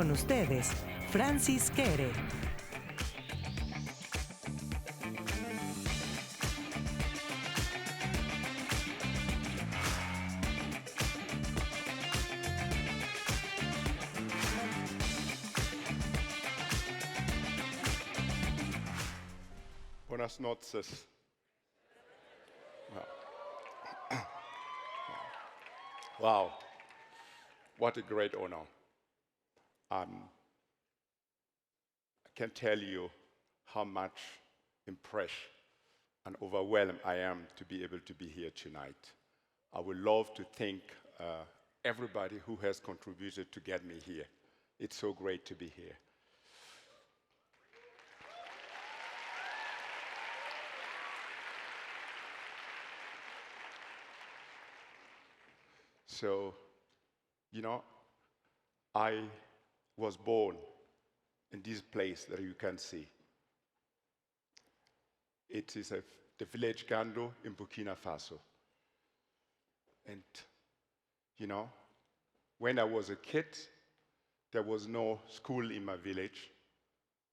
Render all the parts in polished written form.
Con ustedes, Francis Kéré. Buenas noches. Wow, what a great honor. I can tell you how much impressed and overwhelmed I am to be able to be here tonight. I would love to thank everybody who has contributed to get me here. It's so great to be here. So, I was born in this place that you can see. It is the village Gando in Burkina Faso. And, when I was a kid, there was no school in my village.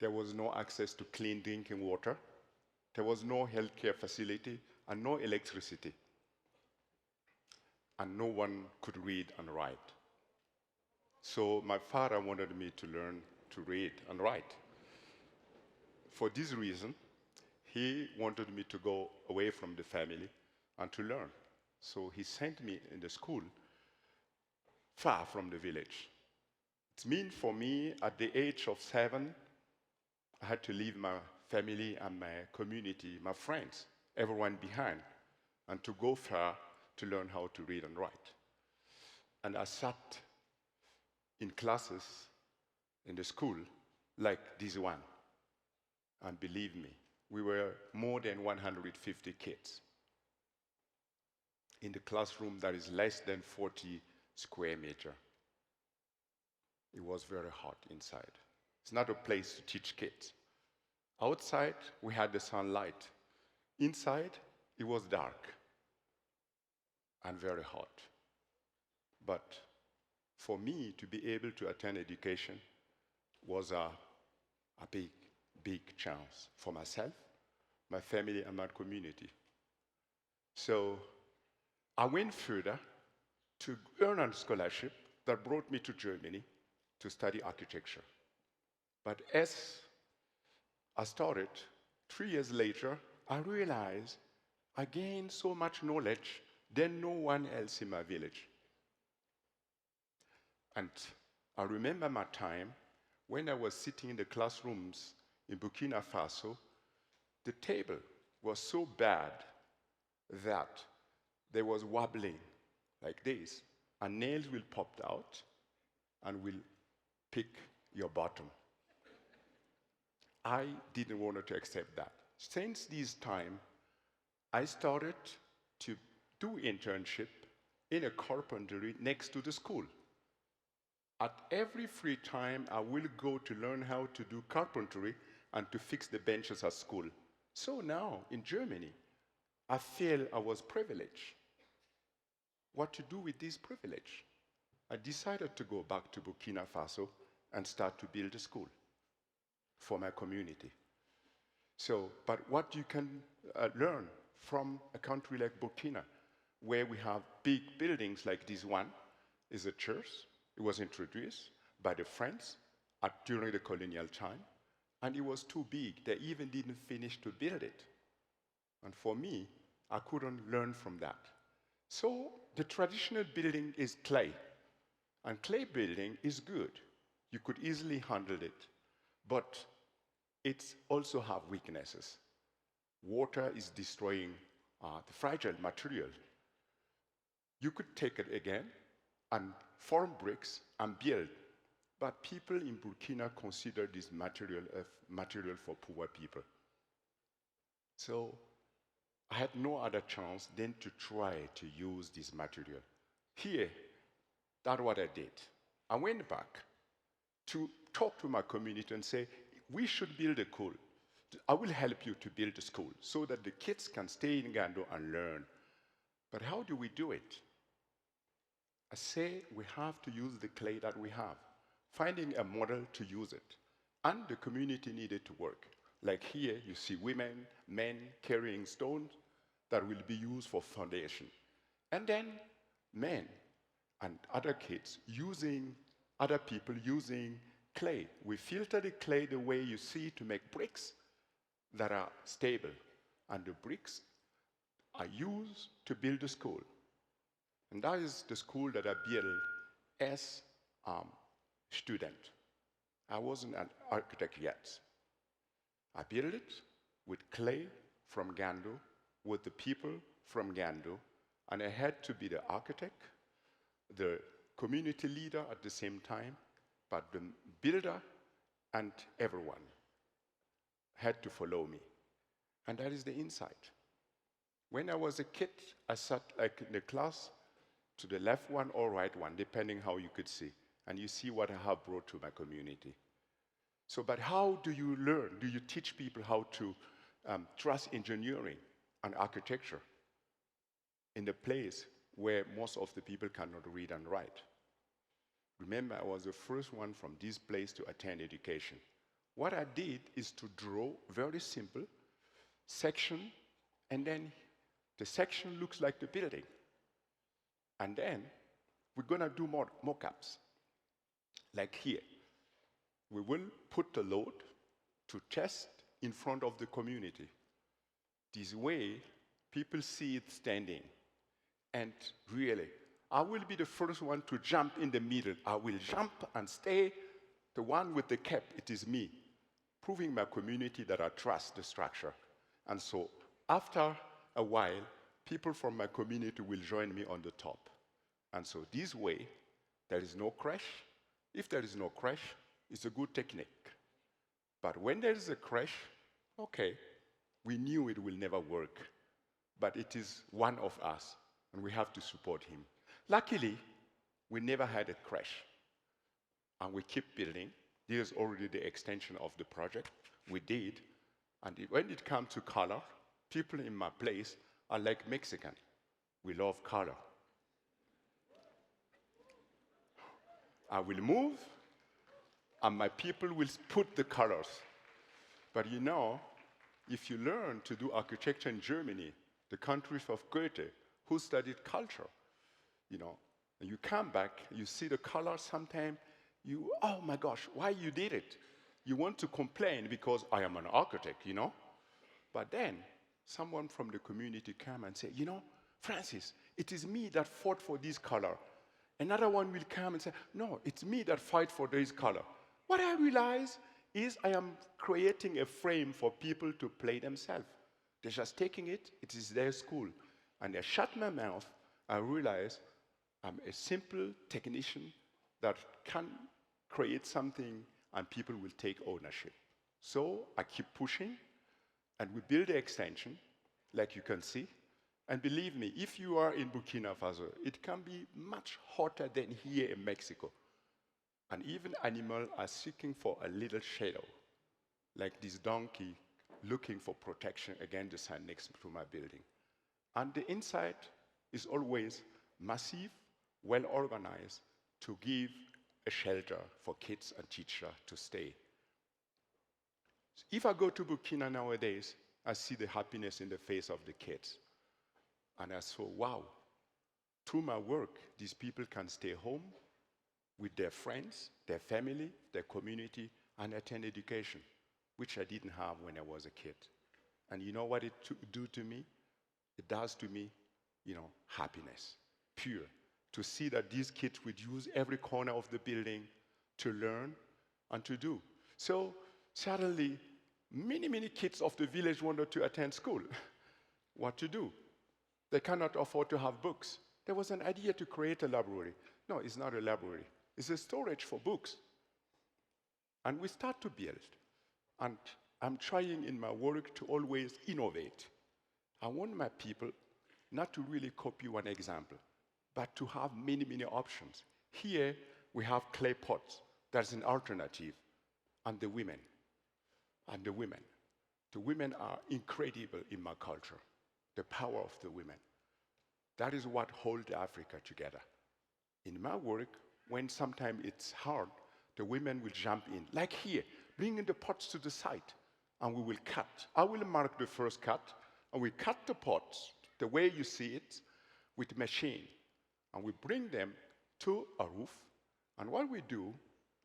There was no access to clean drinking water. There was no healthcare facility and no electricity. And no one could read and write. So my father wanted me to learn to read and write. For this reason, he wanted me to go away from the family and to learn. So he sent me in the school far from the village. It means for me, at the age of 7, I had to leave my family and my community, my friends, everyone behind, and to go far to learn how to read and write. And I sat in classes in the school like this one. And believe me, we were more than 150 kids in the classroom that is less than 40 square meters. It was very hot inside. It's not a place to teach kids. Outside, we had the sunlight. Inside, it was dark and very hot. But for me to be able to attend education was a big, big chance for myself, my family, and my community. So I went further to earn a scholarship that brought me to Germany to study architecture. But as I started, 3 years later, I realized I gained so much knowledge than no one else in my village. And I remember my time when I was sitting in the classrooms in Burkina Faso, the table was so bad that there was wobbling like this, and nails will pop out and will pick your bottom. I didn't want to accept that. Since this time, I started to do internship in a carpentry next to the school. At every free time, I will go to learn how to do carpentry and to fix the benches at school. So now, in Germany, I feel I was privileged. What to do with this privilege? I decided to go back to Burkina Faso and start to build a school for my community. So, but what you can learn from a country like Burkina, where we have big buildings like this one, is a church. It was introduced by the French during the colonial time, and it was too big. They even didn't finish to build it. And for me, I couldn't learn from that. So the traditional building is clay, and clay building is good. You could easily handle it, but it also have weaknesses. Water is destroying the fragile material. You could take it again and form bricks and build. But people in Burkina consider this material a material for poor people. So I had no other chance than to try to use this material. Here, that's what I did. I went back to talk to my community and say, we should build a school. I will help you to build a school so that the kids can stay in Gando and learn. But how do we do it? I say we have to use the clay that we have. finding a model to use it. And the community needed to work. Like here, you see women, men carrying stones that will be used for foundation. And then men and other kids using, other people using clay. We filter the clay the way you see to make bricks that are stable. And the bricks are used to build the school. And that is the school that I built as a student. I wasn't an architect yet. I built it with clay from Gandu, with the people from Gandu, and I had to be the architect, the community leader at the same time, but the builder and everyone had to follow me. And that is the insight. When I was a kid, I sat like in the class to the left one or right one, depending how you could see. And you see what I have brought to my community. So, but how do you learn? Do you teach people how to trust engineering and architecture in a place where most of the people cannot read and write? Remember, I was the first one from this place to attend education. What I did is to draw very simple section, and then the section looks like the building. And then we're going to do more mock-ups. Like here, we will put the load to test in front of the community. This way, people see it standing. And really, I will be the first one to jump in the middle. I will jump and stay the one with the cap. It is me, proving my community that I trust the structure. And so after a while, people from my community will join me on the top. And so this way, there is no crash. If there is no crash, it's a good technique. But when there is a crash, okay, we knew it will never work. But it is one of us, and we have to support him. Luckily, we never had a crash. And we keep building. There's already the extension of the project. We did. And when it comes to color, people in my place are like Mexican. We love color. I will move, and my people will put the colors. But you know, if you learn to do architecture in Germany, the country of Goethe, who studied culture, you know, and you come back, you see the colors sometimes, you, oh my gosh, why you did it? You want to complain because I am an architect, you know? But then, someone from the community come and say, you know, Francis, it is me that fought for this color. Another one will come and say, no, it's me that fight for this color. What I realize is I am creating a frame for people to play themselves. They're just taking it, it is their school. And I shut my mouth, I realize I'm a simple technician that can create something and people will take ownership. So I keep pushing, and we build the extension, like you can see. And believe me, if you are in Burkina Faso, it can be much hotter than here in Mexico. And even animals are seeking for a little shadow, like this donkey looking for protection against the sun next to my building. And the inside is always massive, well organized, to give a shelter for kids and teachers to stay. If I go to Burkina nowadays, I see the happiness in the face of the kids. And I saw, wow, through my work, these people can stay home with their friends, their family, their community, and attend education, which I didn't have when I was a kid. And you know what it do to me? It does to me, you know, happiness, pure. To see that these kids would use every corner of the building to learn and to do. So suddenly, many kids of the village wanted to attend school. What to do? They cannot afford to have books. There was an idea to create a library. No, it's not a library. It's a storage for books. And we start to build. And I'm trying in my work to always innovate. I want my people not to really copy one example, but to have many options. Here, we have clay pots. That's an alternative. And the women. The women are incredible in my culture. The power of the women. That is what holds Africa together. In my work, when sometimes it's hard, the women will jump in. Like here, bringing the pots to the site, and we will cut. I will mark the first cut, and we cut the pots the way you see it with machine. And we bring them to a roof, and what we do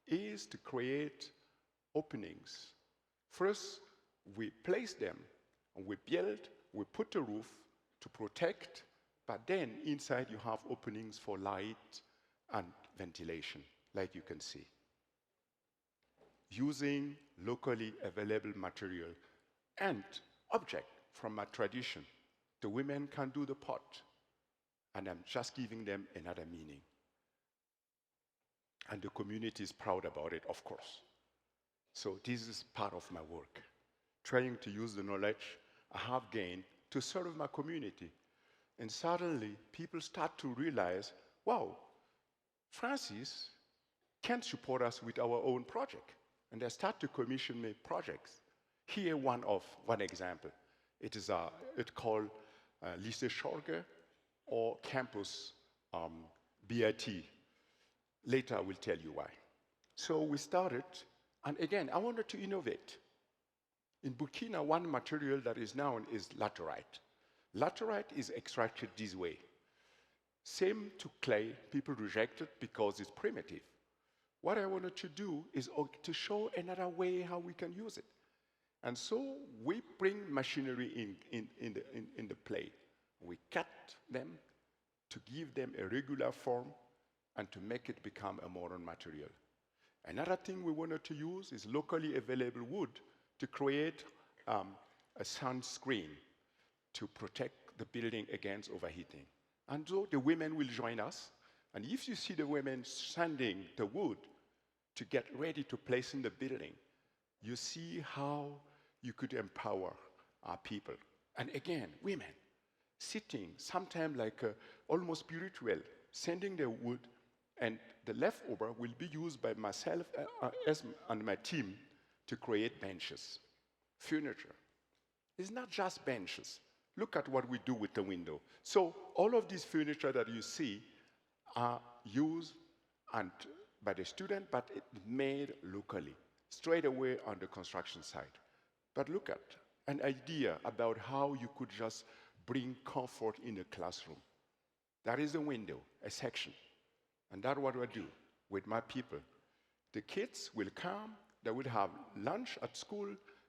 is to create openings. First, we place them, and we build, we put the roof to protect, but then inside you have openings for light and ventilation, like you can see. Using locally available material and object from a tradition. The women can do the pot, and I'm just giving them another meaning. And the community is proud about it, of course. So this is part of my work, trying to use the knowledge I have gained to serve my community. And suddenly, people start to realize, wow, Francis can support us with our own project. And they start to commission me projects. Here, one example. It's called Lycée Schorge or Campus BIT. Later, I will tell you why. So we started, and again, I wanted to innovate. In Burkina, one material that is known is laterite. Laterite is extracted this way. Same to clay, people reject it because it's primitive. What I wanted to do is to show another way how we can use it. And so we bring machinery in the play. We cut them to give them a regular form and to make it become a modern material. Another thing we wanted to use is locally available wood to create a sunscreen to protect the building against overheating. And so the women will join us. And if you see the women sanding the wood to get ready to place in the building, you see how you could empower our people. And again, women sitting, sometimes like almost spiritual, sanding the wood, and the leftover will be used by myself and my team to create benches, furniture. It's not just benches. Look at what we do with the window. So all of these furniture that you see are used by the student, but made locally, straight away on the construction site. But look at an idea about how you could just bring comfort in a classroom. That is a window, a section. And that's what I do with my people. The kids will come, they will have lunch at school,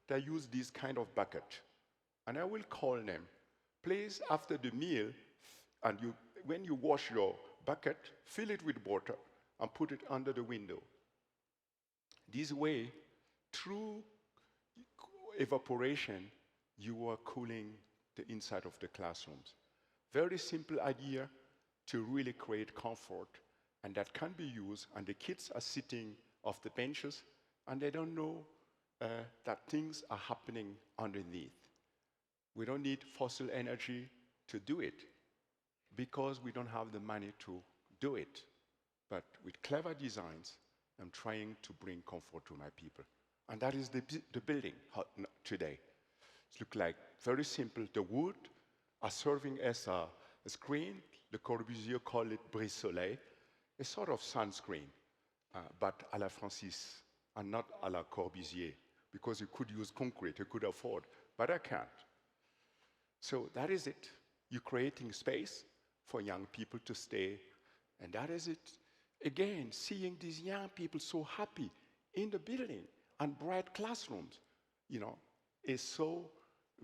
they use this kind of bucket. And I will call them, please, after the meal, and when you wash your bucket, fill it with water and put it under the window. This way, through evaporation, you are cooling the inside of the classrooms. Very simple idea to really create comfort, and that can be used, and the kids are sitting off the benches, and they don't know that things are happening underneath. We don't need fossil energy to do it, because we don't have the money to do it. But with clever designs, I'm trying to bring comfort to my people. And that is the building today. It looks like very simple. The wood are serving as a screen. The Corbusier call it brise-soleil, a sort of sunscreen, but à la Francis, and not à la Corbusier, because you could use concrete, you could afford, but I can't. So that is it. You're creating space for young people to stay, and that is it. Again, seeing these young people so happy in the building and bright classrooms,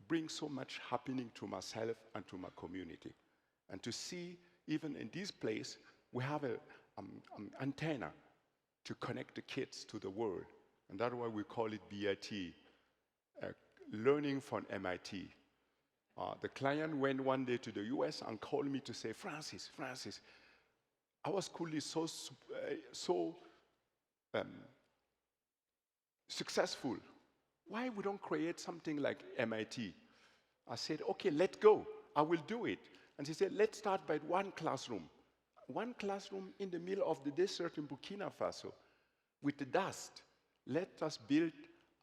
brings so much happening to myself and to my community. And to see, even in this place, we have an antenna to connect the kids to the world. And that's why we call it BIT, learning from MIT. The client went one day to the US and called me to say, Francis, our school is so successful. Why we don't create something like MIT? I said, okay, let's go. I will do it. And he said, let's start by one classroom. One classroom in the middle of the desert in Burkina Faso with the dust. Let us build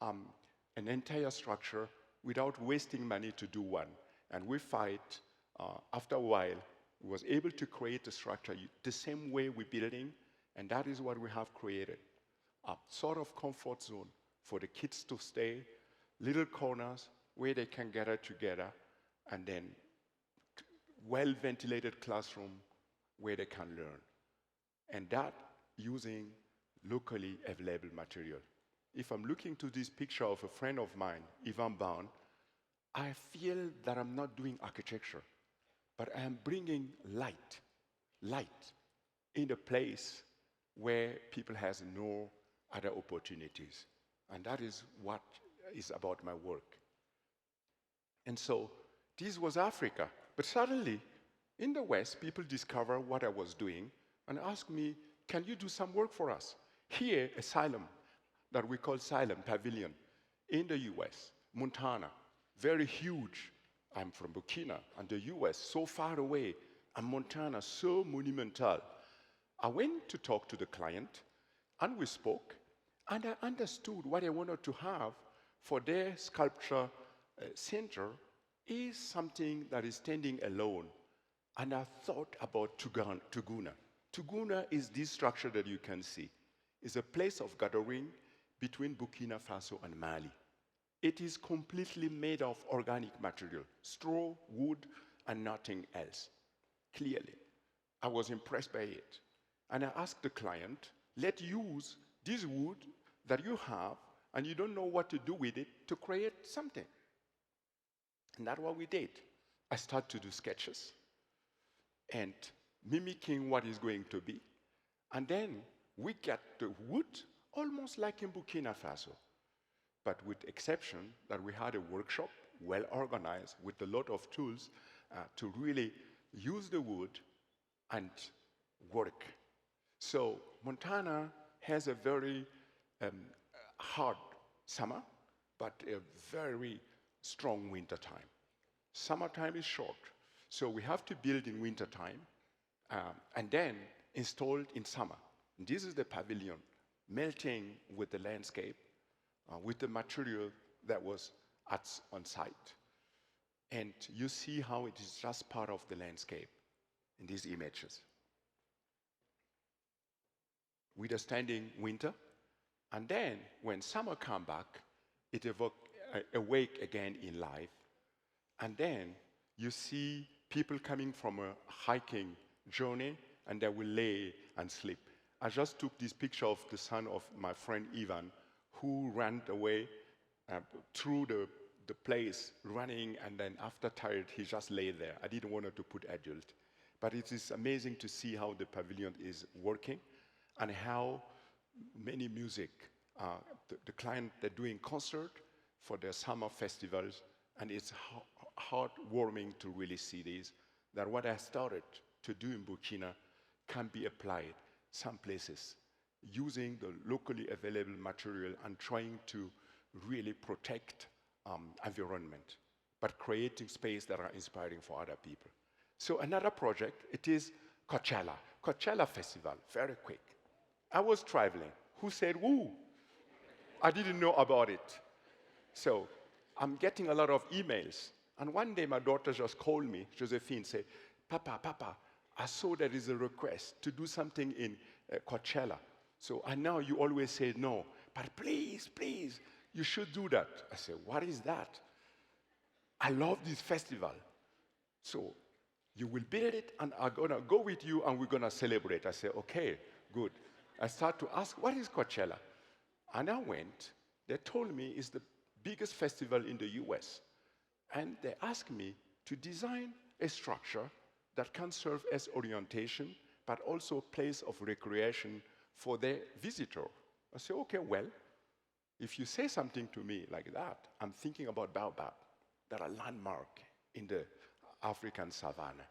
an entire structure without wasting money to do one. And we fight. After a while, we was able to create a structure the same way we're building, and that is what we have created. a sort of comfort zone for the kids to stay, little corners where they can gather together, and then well-ventilated classroom where they can learn. And that using locally available material. If I'm looking to this picture of a friend of mine, Ivan Baun, I feel that I'm not doing architecture, but I am bringing light in a place where people has no other opportunities. And that is what is about my work. And so this was Africa. But suddenly, in the West, people discover what I was doing and ask me, can you do some work for us? Here, Asylum, that we call Asylum Pavilion, in the US, Montana, very huge. I'm from Burkina, and the US, so far away, and Montana, so monumental. I went to talk to the client, and we spoke, and I understood what I wanted to have for their sculpture center is something that is standing alone. And I thought about Tuguna. Tuguna is this structure that you can see. It's a place of gathering between Burkina Faso and Mali. It is completely made of organic material, straw, wood, and nothing else. Clearly, I was impressed by it. And I asked the client, let's use this wood that you have, and you don't know what to do with it, to create something. And that's what we did. I started to do sketches and mimicking what is going to be. And then we get the wood almost like in Burkina Faso, but with exception that we had a workshop, well organized, with a lot of tools to really use the wood and work. So Montana has a very hard summer, but a very strong winter time. Summertime is short, so we have to build in winter time and then installed in summer. And this is the pavilion, melting with the landscape, with the material that was on site. And you see how it is just part of the landscape in these images. With a standing winter, and then when summer come back, it awake again in life. And then you see people coming from a hiking journey, and they will lay and sleep. I just took this picture of the son of my friend Ivan, who ran away through the place, running, and then after tired, he just lay there. I didn't want to put adult. But it is amazing to see how the pavilion is working and how many music, the client, they're doing concert for their summer festivals, and it's heartwarming to really see this, that what I started to do in Burkina can be applied some places, using the locally available material and trying to really protect environment, but creating space that are inspiring for other people. So another project, it is Coachella Festival, very quick. I was traveling. Who said, woo? I didn't know about it. So I'm getting a lot of emails. And one day my daughter just called me, Josephine, said, Papa, I saw there is a request to do something in Coachella. So I know you always say no, but please, you should do that. I said, what is that? I love this festival. So you will build it, and I'm going to go with you, and we're going to celebrate. I said, okay, good. I start to ask, what is Coachella? And I went. They told me it's the biggest festival in the US. And they asked me to design a structure that can serve as orientation, but also a place of recreation for the visitor. I said, okay, well, if you say something to me like that, I'm thinking about baobab, that are landmark in the African savannah.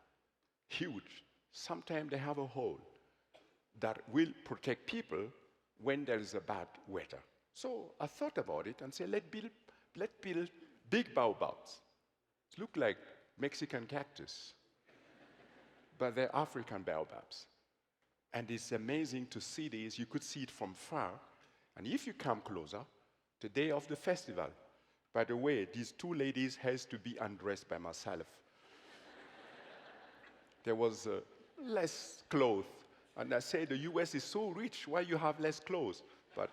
Huge. Sometimes they have a hole that will protect people when there is a bad weather. So I thought about it and said, let's build big baobabs. It look like Mexican cactus, but they're African baobabs. And it's amazing to see this. You could see it from far. And if you come closer, the day of the festival, by the way, these two ladies has to be undressed by myself. There was less clothes. And I say, the US is so rich, why you have less clothes? but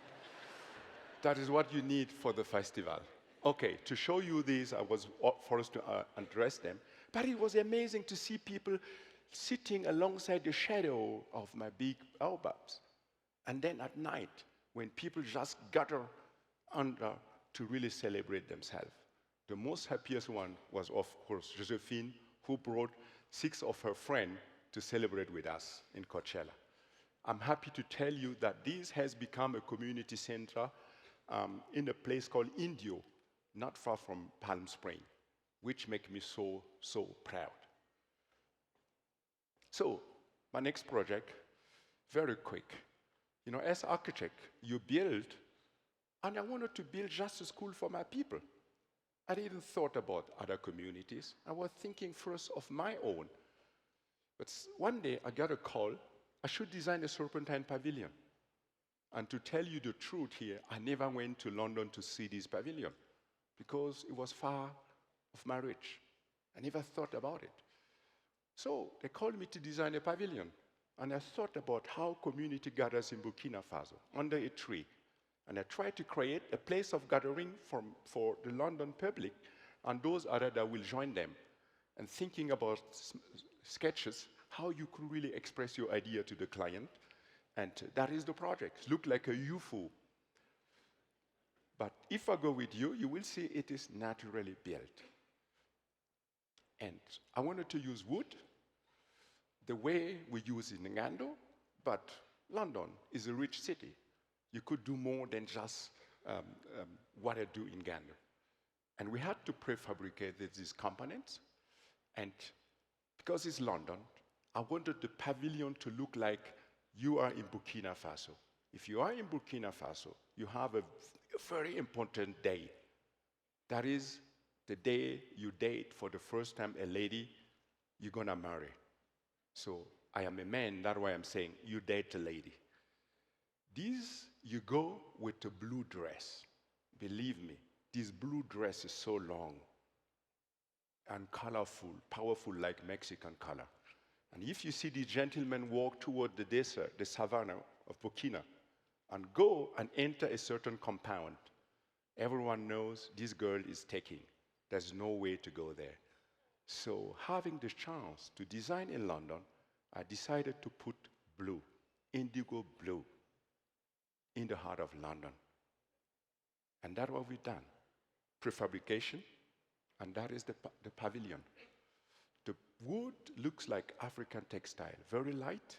that is what you need for the festival. Okay, to show you these, I was forced to address them, but it was amazing to see people sitting alongside the shadow of my big baobabs. And then at night, when people just gather under to really celebrate themselves. The most happiest one was, of course, Josephine, who brought 6 of her friends to celebrate with us in Coachella. I'm happy to tell you that this has become a community center in a place called Indio, not far from Palm Springs, which makes me so, so proud. So, my next project, very quick. You know, as architect, you build, and I wanted to build just a school for my people. I didn't thought about other communities. I was thinking first of my own. But one day I got a call, I should design a serpentine pavilion. And to tell you the truth here, I never went to London to see this pavilion because it was far of my reach. I never thought about it. So they called me to design a pavilion. And I thought about how community gathers in Burkina Faso under a tree. And I tried to create a place of gathering for the London public and those others that will join them. And thinking about sketches, how you could really express your idea to the client. And that is the project. Look like a UFO. But if I go with you, you will see it is naturally built. And I wanted to use wood the way we use in Ngando, but London is a rich city. You could do more than just what I do in Ngando. And we had to prefabricate these components. And because it's London, I wanted the pavilion to look like you are in Burkina Faso. If you are in Burkina Faso, you have a very important day. That is the day you date for the first time a lady you're gonna marry. So I am a man, that's why I'm saying you date a lady. This, you go with a blue dress. Believe me, this blue dress is so long and colorful, powerful like Mexican color. And if you see the gentleman walk toward the desert, the savannah of Burkina, and go and enter a certain compound, everyone knows this girl is taking. There's no way to go there. So having the chance to design in London, I decided to put blue, indigo blue, in the heart of London. And that's what we've done. Prefabrication, and that is the pavilion. The wood looks like African textile, very light.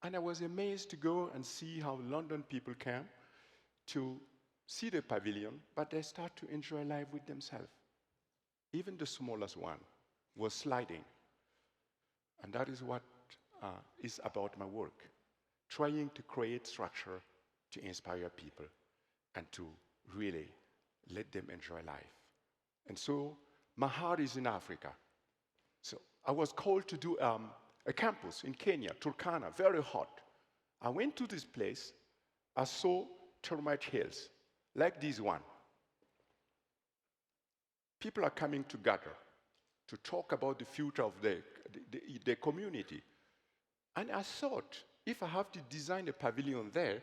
And I was amazed to go and see how London people came to see the pavilion, but they start to enjoy life with themselves. Even the smallest one was sliding. And that is what is about my work, trying to create structure to inspire people and to really let them enjoy life. And so my heart is in Africa. So I was called to do a campus in Kenya, Turkana, very hot. I went to this place, I saw termite hills, like this one. People are coming together to talk about the future of the community. And I thought, if I have to design a pavilion there,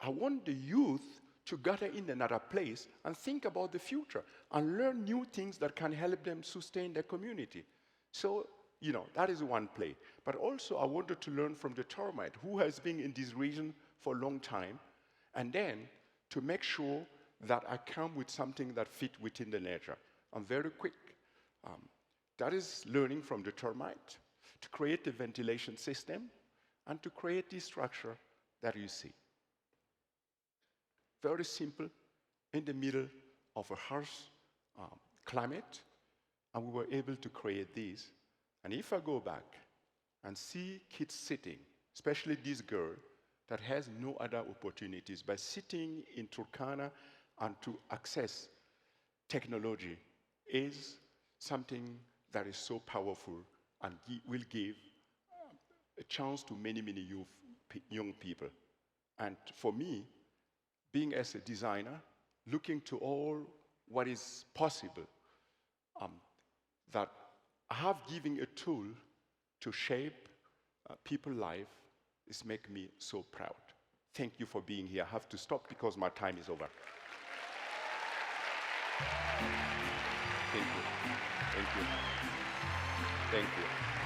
I want the youth to gather in another place and think about the future and learn new things that can help them sustain their community. So, you know, that is one play. But also I wanted to learn from the termite, who has been in this region for a long time, and then to make sure that I come with something that fit within the nature. I'm very quick. That is learning from the termite, to create a ventilation system, and to create this structure that you see. Very simple, in the middle of a harsh climate, and we were able to create these. And if I go back and see kids sitting, especially this girl that has no other opportunities, by sitting in Turkana and to access technology is something that is so powerful and will give a chance to many, many young people. And for me, being as a designer, looking to all what is possible, that I have given a tool to shape people's life is make me so proud. Thank you for being here. I have to stop because my time is over. Thank you. Thank you. Thank you.